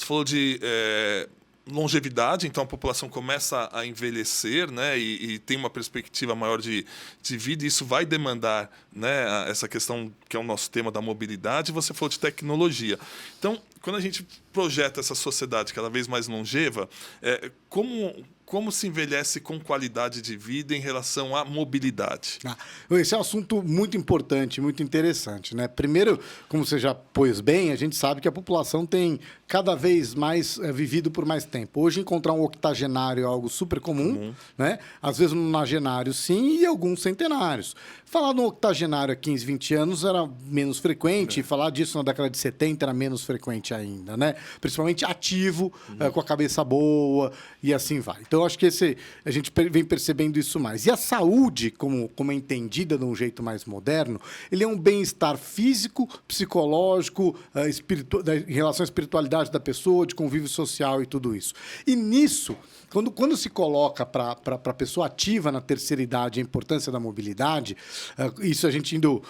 falou de longevidade, então a população começa a envelhecer, né, e tem uma perspectiva maior de vida, e isso vai demandar, né, essa questão que é o nosso tema da mobilidade. Você falou de tecnologia. Então, quando a gente projeta essa sociedade cada vez mais longeva, como se envelhece com qualidade de vida em relação à mobilidade? Esse é um assunto muito importante, muito interessante, né? Primeiro, como você já pôs bem, a gente sabe que a população tem cada vez mais vivido por mais tempo. Hoje, encontrar um octogenário é algo super comum, né? Às vezes um nonagenário, sim, e alguns centenários. Falar de um octogenário há 15, 20 anos era menos frequente, e falar disso na década de 70 era menos frequente ainda, né? Principalmente ativo, com a cabeça boa, e assim vai. Então, eu acho que a gente vem percebendo isso mais. E a saúde, como é entendida de um jeito mais moderno, ele é um bem-estar físico, psicológico, em relação à espiritualidade da pessoa, de convívio social e tudo isso. E nisso, quando se coloca para a pessoa ativa na terceira idade a importância da mobilidade, isso a gente indo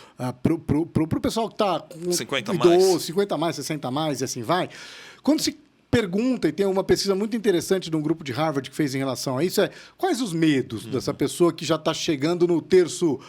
para o pessoal que está com 50 idoso, mais. 50 mais, 60 mais e assim vai. Quando se pergunta, e tem uma pesquisa muito interessante de um grupo de Harvard que fez em relação a isso, quais os medos dessa pessoa que já está chegando no terço,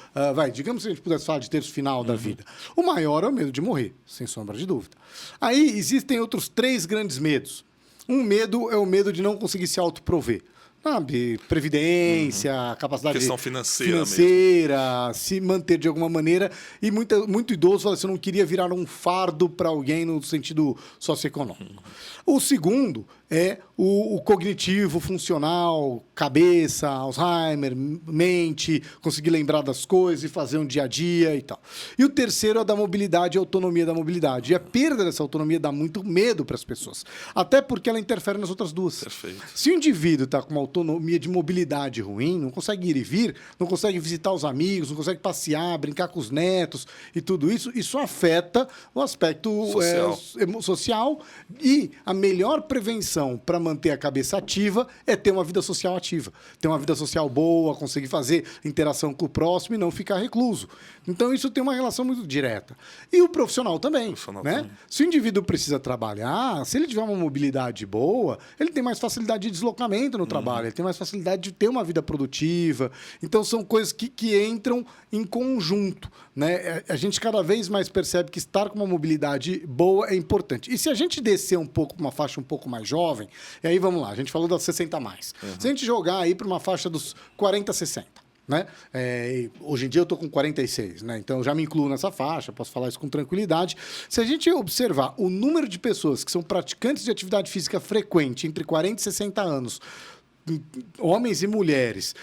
digamos que a gente pudesse falar de terço final da vida. O maior é o medo de morrer, sem sombra de dúvida. Aí existem outros 3 grandes medos. Um medo é o medo de não conseguir se autoprover. Sabe, previdência, capacidade questão financeira, se manter de alguma maneira. E muito idoso fala assim, eu não queria virar um fardo para alguém no sentido socioeconômico. O segundo é o cognitivo, funcional, cabeça, Alzheimer, mente, conseguir lembrar das coisas e fazer um dia a dia e tal. E o terceiro é da mobilidade e autonomia da mobilidade. E a perda dessa autonomia dá muito medo para as pessoas. Até porque ela interfere nas outras duas. Perfeito. Se o indivíduo está com uma autonomia de mobilidade ruim, não consegue ir e vir, não consegue visitar os amigos, não consegue passear, brincar com os netos e tudo isso, isso afeta o aspecto social. E a melhor prevenção para manter a cabeça ativa é ter uma vida social ativa. Ter uma vida social boa, conseguir fazer interação com o próximo e não ficar recluso. Então, isso tem uma relação muito direta. E o profissional também. Né? Se o indivíduo precisa trabalhar, se ele tiver uma mobilidade boa, ele tem mais facilidade de deslocamento no trabalho, ele tem mais facilidade de ter uma vida produtiva. Então, são coisas que entram em conjunto. Né? A gente cada vez mais percebe que estar com uma mobilidade boa é importante. E se a gente descer um pouco para uma faixa um pouco mais jovem, e aí vamos lá, a gente falou das 60 a mais. Se a gente jogar aí para uma faixa dos 40 a 60, né? Hoje em dia eu estou com 46, né? Então eu já me incluo nessa faixa, posso falar isso com tranquilidade. Se a gente observar o número de pessoas que são praticantes de atividade física frequente entre 40 e 60 anos, homens e mulheres,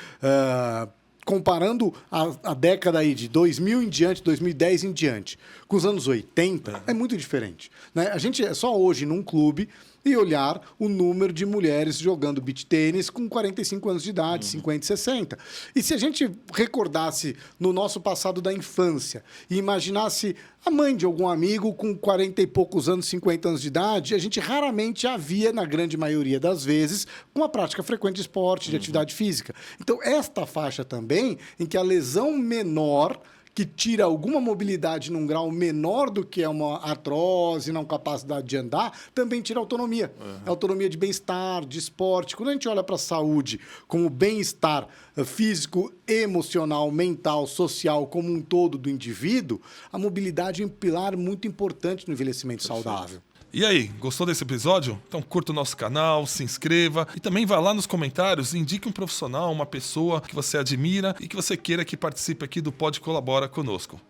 comparando a década aí de 2000 em diante, 2010 em diante, com os anos 80, é muito diferente. Né? A gente é só hoje num clube e olhar o número de mulheres jogando beach tênis com 45 anos de idade, 50 e 60. E se a gente recordasse no nosso passado da infância e imaginasse a mãe de algum amigo com 40 e poucos anos, 50 anos de idade, a gente raramente a via, na grande maioria das vezes, com uma prática frequente de esporte, de atividade física. Então, esta faixa também, em que a lesão menor que tira alguma mobilidade num grau menor do que é uma artrose, não capacidade de andar, também tira autonomia. Autonomia de bem-estar, de esporte. Quando a gente olha para a saúde como bem-estar físico, emocional, mental, social, como um todo do indivíduo, a mobilidade é um pilar muito importante no envelhecimento saudável. E aí, gostou desse episódio? Então curta o nosso canal, se inscreva e também vá lá nos comentários e indique um profissional, uma pessoa que você admira e que você queira que participe aqui do Pode Colabora conosco.